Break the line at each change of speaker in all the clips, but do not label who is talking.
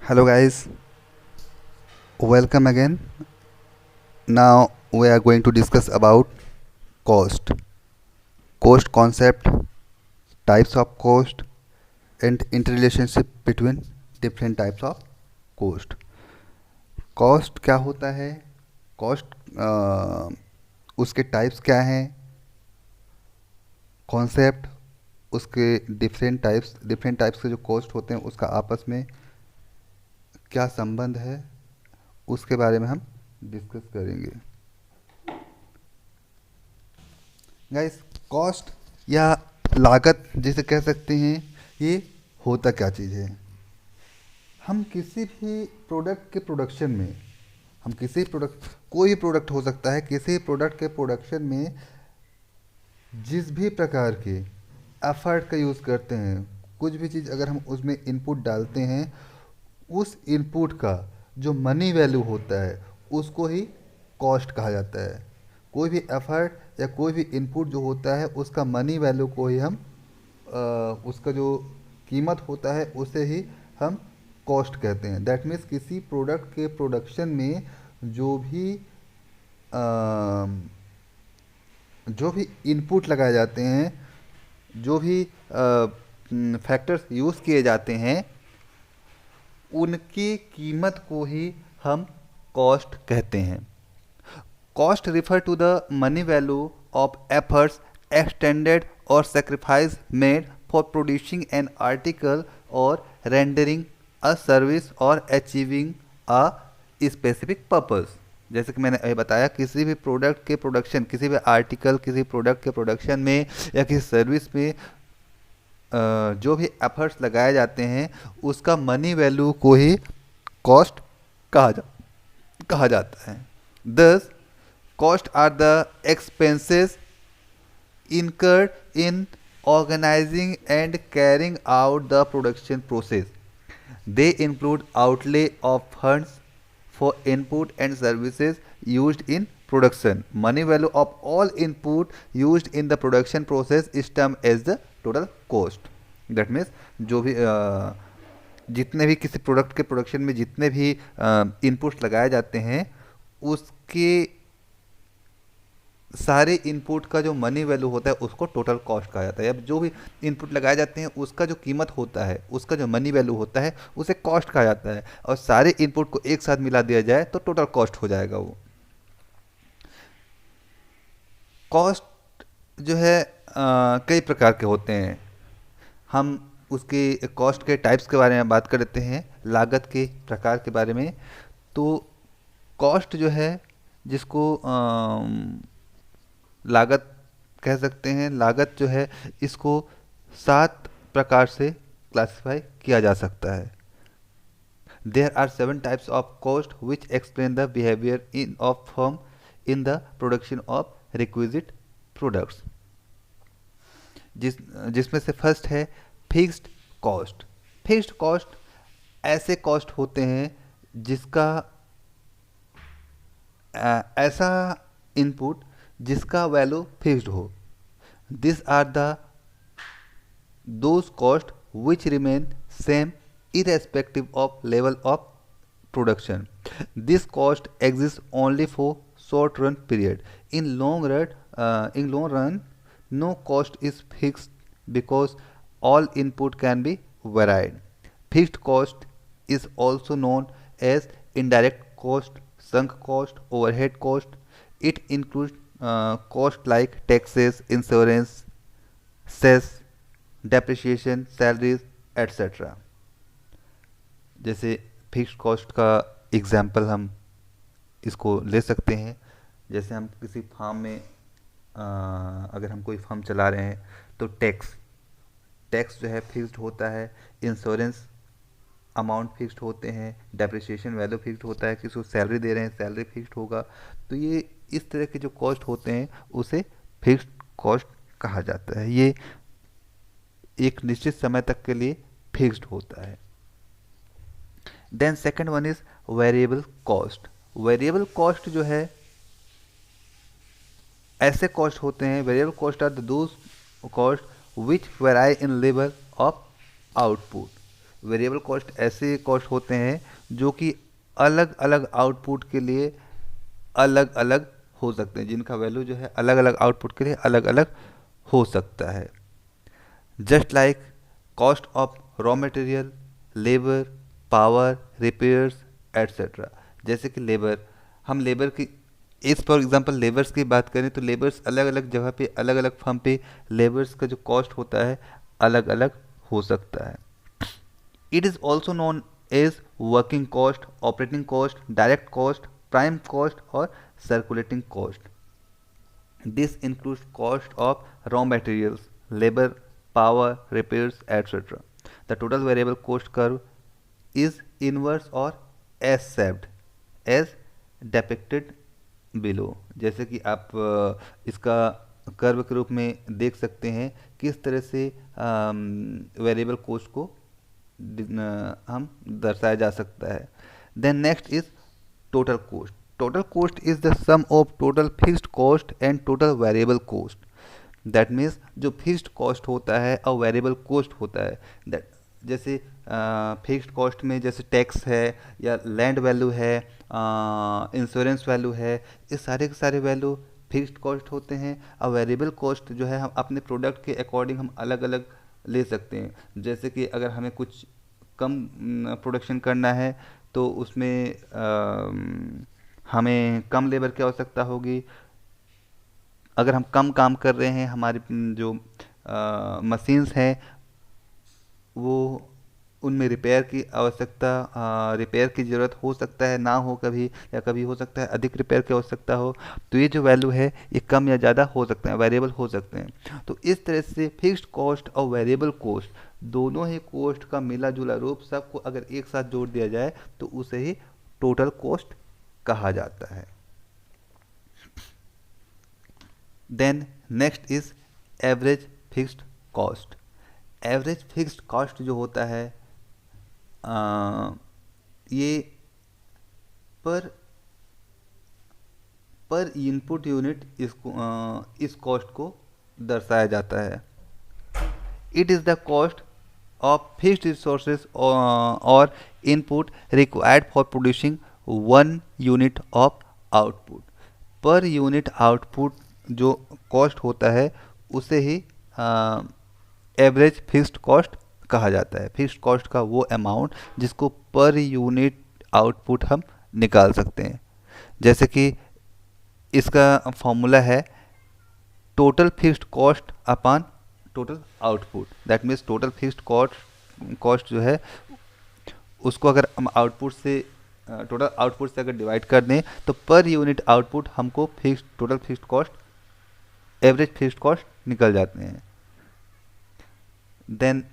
Hello guys, welcome again. Now we are going to discuss about cost. Cost concept, types of cost and interrelationship between different types of cost. Cost क्या होता है, cost उसके types क्या हैं, concept, उसके different types के जो cost होते हैं उसका आपस में क्या संबंध है, उसके बारे में हम डिस्कस करेंगे। गाइस, कॉस्ट या लागत जिसे कह सकते हैं, ये होता क्या चीज़ है। हम किसी भी प्रोडक्ट के प्रोडक्शन में, हम किसी प्रोडक्ट, कोई भी प्रोडक्ट हो सकता है, किसी प्रोडक्ट के प्रोडक्शन में जिस भी प्रकार के एफर्ट का यूज़ करते हैं, कुछ भी चीज़ अगर हम उसमें इनपुट डालते हैं, उस इनपुट का जो मनी वैल्यू होता है उसको ही कॉस्ट कहा जाता है। कोई भी एफर्ट या कोई भी इनपुट जो होता है उसका मनी वैल्यू को ही हम उसका जो कीमत होता है उसे ही हम कॉस्ट कहते हैं। दैट मीन्स किसी प्रोडक्ट के प्रोडक्शन में जो भी इनपुट लगाए जाते हैं, जो भी फैक्टर्स यूज़ किए जाते हैं, उनकी कीमत को ही हम कॉस्ट कहते हैं। Cost refer to the money value of efforts extended or sacrifice made for producing an article or rendering a service or achieving a specific purpose. जैसे कि मैंने अभी बताया, किसी भी प्रोडक्ट के प्रोडक्शन, किसी भी आर्टिकल, किसी प्रोडक्ट के प्रोडक्शन में या किसी सर्विस में जो भी एफर्ट्स लगाए जाते हैं उसका मनी वैल्यू को ही कॉस्ट कहा जाता है। दस, cost are the expenses incurred in organizing and carrying out the production process. They include outlay of funds for input and services used in production. Money value of all input used in the production process is termed as the total cost. That means जो भी जितने भी किसी product के production में जितने भी inputs लगाए जाते हैं, उसके सारे इनपुट का जो मनी वैल्यू होता है उसको टोटल कॉस्ट कहा जाता है। अब जो भी इनपुट लगाए जाते हैं उसका जो कीमत होता है, उसका जो मनी वैल्यू होता है, उसे कॉस्ट कहा जाता है। और सारे इनपुट को एक साथ मिला दिया जाए तो टोटल कॉस्ट हो जाएगा वो। कॉस्ट जो है कई प्रकार के होते हैं। हम उसके कॉस्ट के टाइप्स के बारे में बात कर लेते हैं, लागत के प्रकार के बारे में। तो कॉस्ट जो है, जिसको लागत कह सकते हैं, लागत जो है इसको 7 प्रकार से क्लासिफाई किया जा सकता है। There are 7 types of cost which explain the behaviour in of firm in the production of requisite products. जिसमें से फर्स्ट है फिक्स्ड कॉस्ट। फिक्स्ड कॉस्ट ऐसे कॉस्ट होते हैं जिसका ऐसा इनपुट जिसका वैल्यू फिक्स्ड हो। This are the those cost which remain same irrespective of level of production. This cost exists only for short run period. In long run, no cost is fixed because all input can be varied. Fixed cost is also known as indirect cost, sunk cost, overhead cost. It includes cost like taxes, insurance, cess, depreciation, salaries, etc. जैसे fixed cost का example हम इसको ले सकते हैं। जैसे हम किसी फार्म में अगर हम कोई फार्म चला रहे हैं तो टैक्स जो है फिक्स्ड होता है, इंश्योरेंस अमाउंट फिक्स्ड होते हैं, डेप्रिसिएशन वैल्यू फिक्स्ड होता है, किसी को सैलरी दे रहे हैं सैलरी फिक्स्ड होगा। तो ये इस तरह के जो कॉस्ट होते हैं उसे फिक्स्ड कॉस्ट कहा जाता है। ये एक निश्चित समय तक के लिए फिक्स्ड होता है। Then second one is variable cost. Variable cost जो है, ऐसे कॉस्ट होते हैं, variable cost are those cost which vary in level of output. Variable cost ऐसे कॉस्ट होते हैं जो कि अलग अलग आउटपुट के लिए अलग अलग हो सकते हैं, जिनका वैल्यू जो है अलग अलग आउटपुट के लिए अलग अलग हो सकता है। Just like cost of raw material, labour, power, repairs etcetera. जैसे कि लेबर, हम लेबर की इस फॉर एग्जांपल लेबर्स की बात करें तो लेबर्स अलग अलग जगह पे अलग अलग फर्म पे लेबर्स का जो कॉस्ट होता है अलग अलग हो सकता है। It is also known as working cost, operating cost, direct cost, prime cost और circulating cost. This includes cost of raw materials, labor, power, repairs, etc. The total variable cost curve is inverse or S-shaped as depicted below। जैसे कि आप इसका curve के रूप में देख सकते हैं किस तरह से वेरिएबल कोस्ट को हम दर्शाया जा सकता है। Then next is total cost. Total cost is the sum of total fixed cost and total variable cost. That means जो फिक्स्ड कॉस्ट होता है और वेरिएबल कोस्ट होता है, दैट जैसे फिक्स्ड कॉस्ट में जैसे टैक्स है या लैंड वैल्यू है, इंश्योरेंस वैल्यू है, ये सारे के सारे वैल्यू फिक्स्ड कॉस्ट होते हैं। और वेरिएबल कॉस्ट जो है हम अपने प्रोडक्ट के अकॉर्डिंग हम अलग अलग ले सकते हैं। जैसे कि अगर हमें कुछ कम प्रोडक्शन करना है तो उसमें हमें कम लेबर की आवश्यकता होगी। अगर हम कम काम कर रहे हैं, हमारी जो मशीन्स हैं वो उनमें रिपेयर की आवश्यकता, रिपेयर की ज़रूरत हो सकता है ना हो कभी, या कभी हो सकता है अधिक रिपेयर की आवश्यकता हो, तो ये जो वैल्यू है ये कम या ज़्यादा हो सकते हैं, वेरिएबल हो सकते हैं। तो इस तरह से फिक्स्ड कॉस्ट और वेरिएबल कॉस्ट दोनों ही कॉस्ट का मिला जुला रूप सबको अगर एक साथ जोड़ दिया जाए तो उसे ही टोटल कॉस्ट कहा जाता है। Then next is average fixed cost. Average fixed cost जो होता है ये पर पर इनपुट यूनिट इसको इस कॉस्ट को दर्शाया जाता है। It is the cost of fixed resources और input required for producing one unit of output. Per unit output जो कॉस्ट होता है उसे ही एवरेज फिक्स्ड कॉस्ट कहा जाता है। फिक्स्ड कॉस्ट का वो अमाउंट जिसको पर यूनिट आउटपुट हम निकाल सकते हैं। जैसे कि इसका फॉर्मूला है total fixed cost upon total output. That means total fixed cost जो है उसको अगर हम आउटपुट से टोटल आउटपुट से अगर डिवाइड कर दें तो पर यूनिट आउटपुट हमको fixed total fixed cost average fixed cost निकल जाते हैं। Then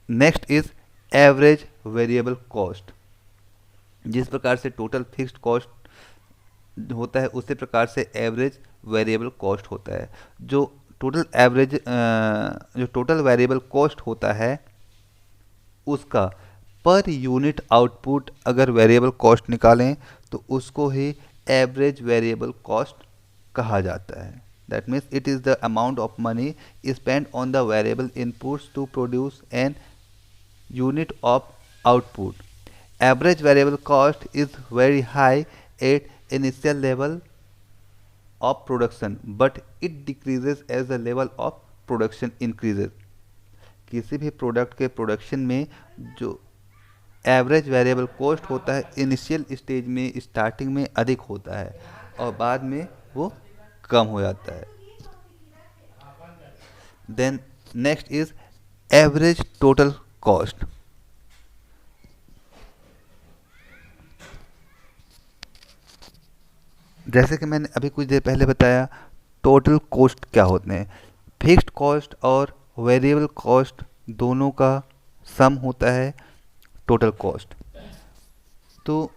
next is average variable cost. जिस प्रकार से टोटल फिक्स्ड कॉस्ट होता है उसी प्रकार से एवरेज वेरिएबल कॉस्ट होता है। जो टोटल वेरिएबल कॉस्ट होता है उसका पर यूनिट आउटपुट अगर वेरिएबल कॉस्ट निकालें तो उसको ही एवरेज वेरिएबल कॉस्ट कहा जाता है। That means it is the amount of money spend on the variable inputs to produce an unit of output. Average variable cost is very high at initial level of production but it decreases as the level of production increases। किसी भी product के production में जो average variable cost होता है initial stage में starting में अधिक होता है और बाद में वो कम हो जाता है। Then next is average total cost. जैसे कि मैंने अभी कुछ देर पहले बताया टोटल कॉस्ट क्या होते हैं। फिक्स्ड कॉस्ट और वेरिएबल कॉस्ट दोनों का सम होता है टोटल कॉस्ट। तो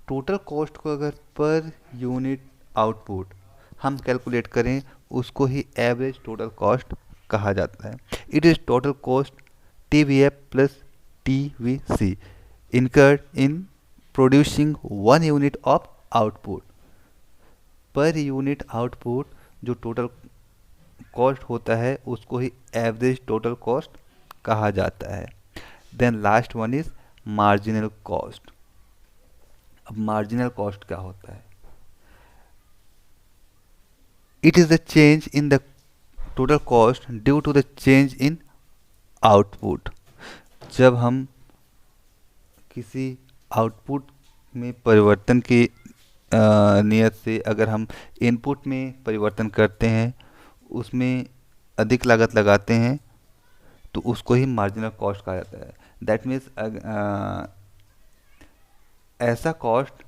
टोटल कॉस्ट को अगर पर यूनिट आउटपुट हम कैलकुलेट करें उसको ही एवरेज टोटल कॉस्ट कहा जाता है। It is total cost TVF plus TVC incurred in producing one unit of output. Per unit output जो टोटल कॉस्ट होता है उसको ही एवरेज टोटल कॉस्ट कहा जाता है। Then last one is marginal cost. अब मार्जिनल कॉस्ट क्या होता है? It is the change in the total cost due to the change in output. जब हम किसी आउटपुट में परिवर्तन की नियत से अगर हम इनपुट में परिवर्तन करते हैं, उसमें अधिक लागत लगाते हैं, तो उसको ही मार्जिनल कॉस्ट कहा जाता है। दैट मीन्स ऐसा कॉस्ट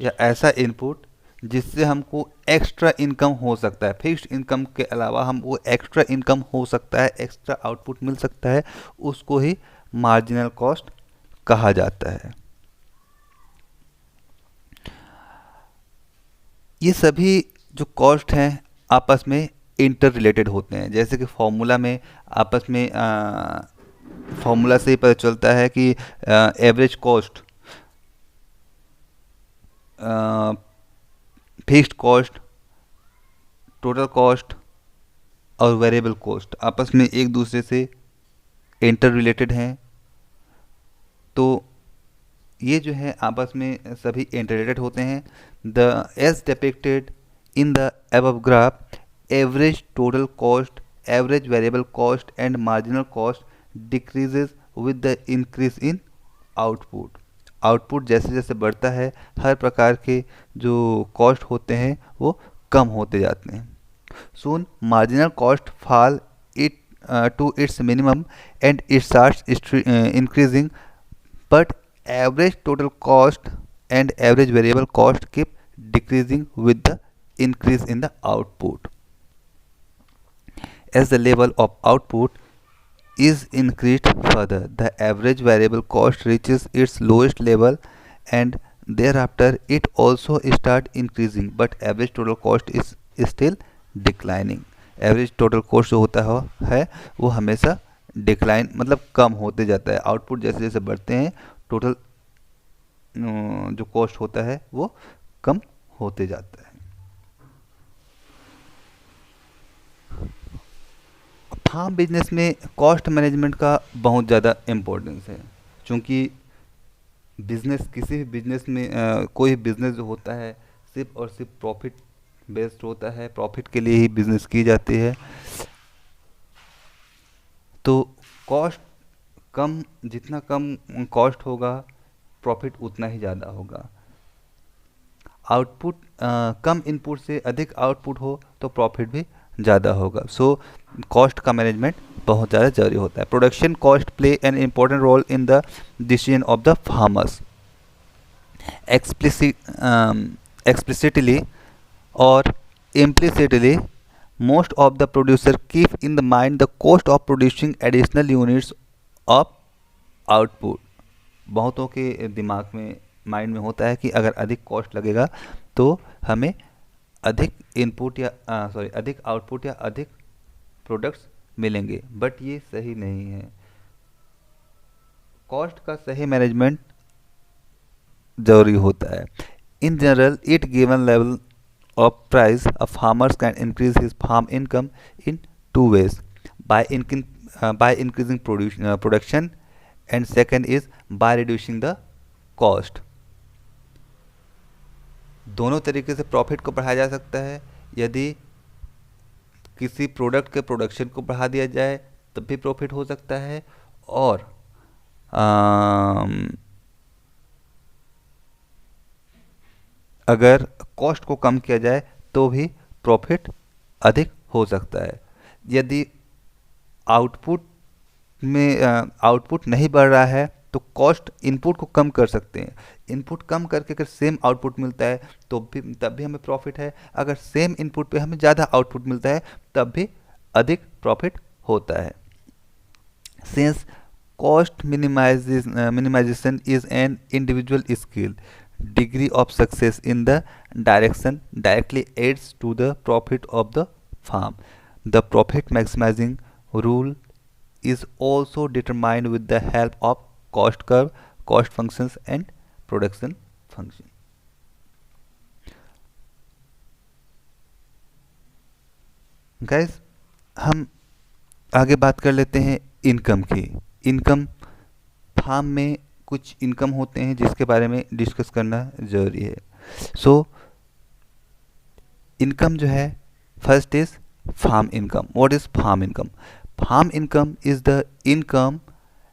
या ऐसा इनपुट जिससे हमको एक्स्ट्रा इनकम हो सकता है, फिक्स्ड इनकम के अलावा हमको एक्स्ट्रा इनकम हो सकता है, एक्स्ट्रा आउटपुट मिल सकता है, उसको ही मार्जिनल कॉस्ट कहा जाता है। ये सभी जो कॉस्ट हैं आपस में इंटर रिलेटेड होते हैं। जैसे कि फॉर्मूला में आपस में फॉर्मूला से ही पता चलता है कि average cost, fixed cost, total cost और वेरिएबल कॉस्ट आपस में एक दूसरे से इंटर रिलेटेड हैं। तो ये जो है आपस में सभी इंटर रिलेटेड होते हैं। The as depicted in the above graph, average total cost, average variable cost and marginal cost decreases with the increase in output. Output जैसे जैसे बढ़ता है, हर प्रकार के जो कॉस्ट होते हैं वो कम होते जाते हैं। Soon marginal cost fall it to its minimum and it starts increasing, but average total cost and average variable cost keep decreasing with the increase in the output. As the level of output is increased further, the average variable cost reaches its lowest level and thereafter it also start increasing, but average total cost is still declining. Average total cost जो होता है वो हमेशा decline मतलब कम होते जाता है। Output जैसे जैसे बढ़ते हैं, टोटल जो कॉस्ट होता है वो कम होते जाता है। फार्म बिजनेस में कॉस्ट मैनेजमेंट का बहुत ज़्यादा इम्पोर्टेंस है, क्योंकि बिजनेस किसी भी बिजनेस में कोई बिजनेस जो होता है सिर्फ और सिर्फ प्रॉफिट बेस्ड होता है, प्रॉफिट के लिए ही बिजनेस की जाती है। तो कॉस्ट कम, जितना कम कॉस्ट होगा प्रॉफिट उतना ही ज़्यादा होगा। आउटपुट कम इनपुट से अधिक आउटपुट हो तो प्रॉफिट भी ज़्यादा होगा। सो कॉस्ट का मैनेजमेंट बहुत ज़्यादा जरूरी होता है। Production cost play an important role in the decision of the farmers. explicitly or implicitly, most of the producer keep in the mind the cost of producing additional units of output। बहुतों के दिमाग में, mind में होता है कि अगर अधिक कॉस्ट लगेगा तो हमें अधिक इनपुट या अधिक आउटपुट या अधिक प्रोडक्ट्स मिलेंगे, बट ये सही नहीं है। कॉस्ट का सही मैनेजमेंट जरूरी होता है। In general it given level of price, a farmer can increase his farm income in two ways: by increasing production, and second is by reducing the cost। दोनों तरीके से प्रॉफिट को बढ़ाया जा सकता है। यदि किसी प्रोडक्ट के प्रोडक्शन को बढ़ा दिया जाए तब भी प्रॉफिट हो सकता है, और अगर कॉस्ट को कम किया जाए तो भी प्रॉफिट अधिक हो सकता है। यदि आउटपुट नहीं बढ़ रहा है तो कॉस्ट इनपुट को कम कर सकते हैं। इनपुट कम करके अगर सेम आउटपुट मिलता है तो तब भी हमें प्रॉफिट है। अगर सेम इनपुट पे हमें ज़्यादा आउटपुट मिलता है तब भी अधिक प्रॉफिट होता है। Since cost minimisation is an individual skill, degree of success in the direction directly aids to the profit of the farm. The profit maximizing rule is also determined with the help of cost curve, cost functions and production function. Guys, हम आगे बात कर लेते हैं income की। Income farm में कुछ income होते हैं जिसके बारे में डिस्कस करना ज़रूरी है। सो इनकम जो है, first is farm income. What is farm income? Farm income is the income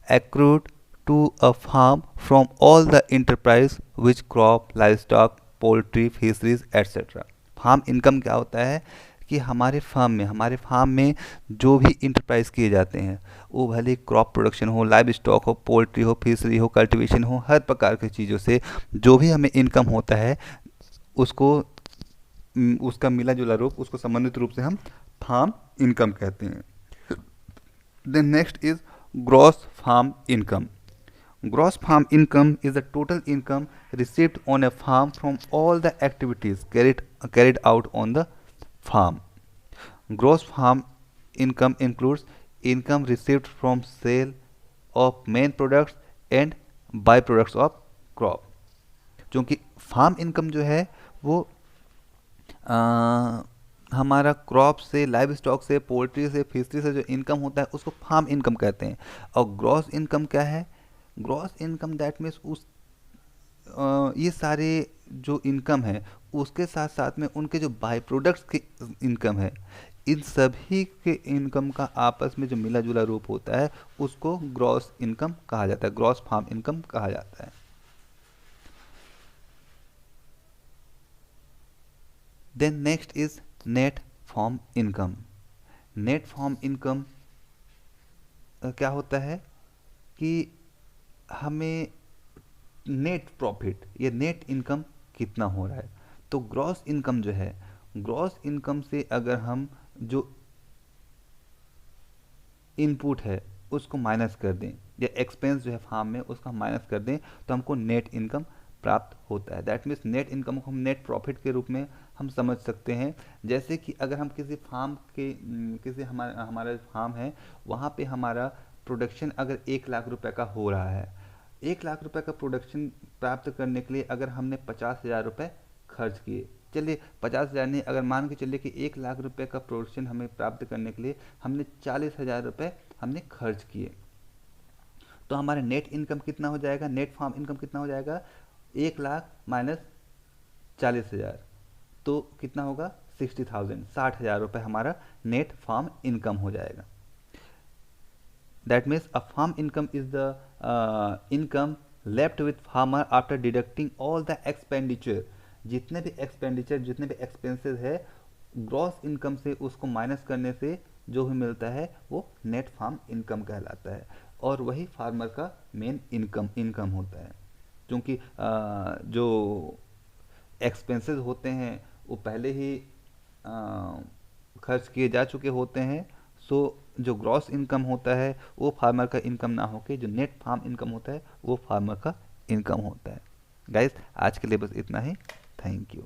accrued to a farm from all the enterprise which crop, livestock, poultry, fisheries, etc. Farm income क्या होता है कि हमारे फार्म में जो भी इंटरप्राइज किए जाते हैं, वो भले क्रॉप प्रोडक्शन हो, लाइव स्टॉक हो, पोल्ट्री हो, फिशरी हो, कल्टीवेशन हो, हर प्रकार की चीज़ों से जो भी हमें इनकम होता है उसको उसका मिला जुला रूप, उसको संबंधित रूप से हम फार्म इनकम कहते हैं। Then next is gross farm income. Gross farm income is the total income received on a farm from all the activities carried out on the farm. Gross farm income includes income received from sale of main products and byproducts of crop. क्योंकि farm income जो है वो हमारा crop से, live stock से, poultry से, fishery से जो इनकम होता है उसको फार्म इनकम कहते हैं। और ग्रॉस इनकम क्या है? ग्रॉस इनकम दैट मीन्स ये सारे जो इनकम है उसके साथ साथ में उनके जो बाई प्रोडक्ट्स की इनकम है, इन सभी के इनकम का आपस में जो मिला जुला रूप होता है उसको ग्रॉस इनकम कहा जाता है, ग्रॉस फार्म इनकम कहा जाता है। Then next is net farm income. Net farm income क्या होता है कि हमें नेट प्रॉफिट या नेट इनकम कितना हो रहा है। तो ग्रॉस इनकम जो है, ग्रॉस इनकम से अगर हम जो इनपुट है उसको माइनस कर दें या एक्सपेंस जो है फार्म में उसका माइनस कर दें तो हमको नेट इनकम प्राप्त होता है। दैट मीन्स नेट इनकम को हम नेट प्रॉफिट के रूप में हम समझ सकते हैं। जैसे कि अगर हम किसी फार्म के किसी हमारा फार्म है, वहाँ पे हमारा प्रोडक्शन अगर 1 लाख रुपए का हो रहा है, 1 लाख रुपए का प्रोडक्शन प्राप्त करने के लिए अगर हमने 50,000 रुपये खर्च किए, चलिए 50,000 नहीं, अगर मान के चलिए कि 1 लाख रुपए का प्रोडक्शन हमें प्राप्त करने के लिए हमने 40,000 रुपये हमने खर्च किए, तो हमारा नेट इनकम कितना हो जाएगा? नेट फार्म इनकम कितना हो जाएगा? 1 लाख माइनस 40,000 तो कितना होगा? 60,000, 60,000 रुपये हमारा नेट फार्म इनकम हो जाएगा। That means a farm income is the income left with farmer after deducting all the expenditure. जितने भी एक्सपेंडिचर, जितने भी एक्सपेंसेस है, ग्रॉस इनकम से उसको माइनस करने से जो भी मिलता है वो नेट फार्म इनकम कहलाता है, और वही फार्मर का मेन इनकम होता है। क्योंकि जो एक्सपेंसेस होते हैं वो पहले ही खर्च किए जा चुके होते हैं। सो जो ग्रॉस इनकम होता है वो फार्मर का इनकम ना होके जो नेट फार्म इनकम होता है वो फार्मर का इनकम होता है। गाइस आज के लिए बस इतना ही। Thank you.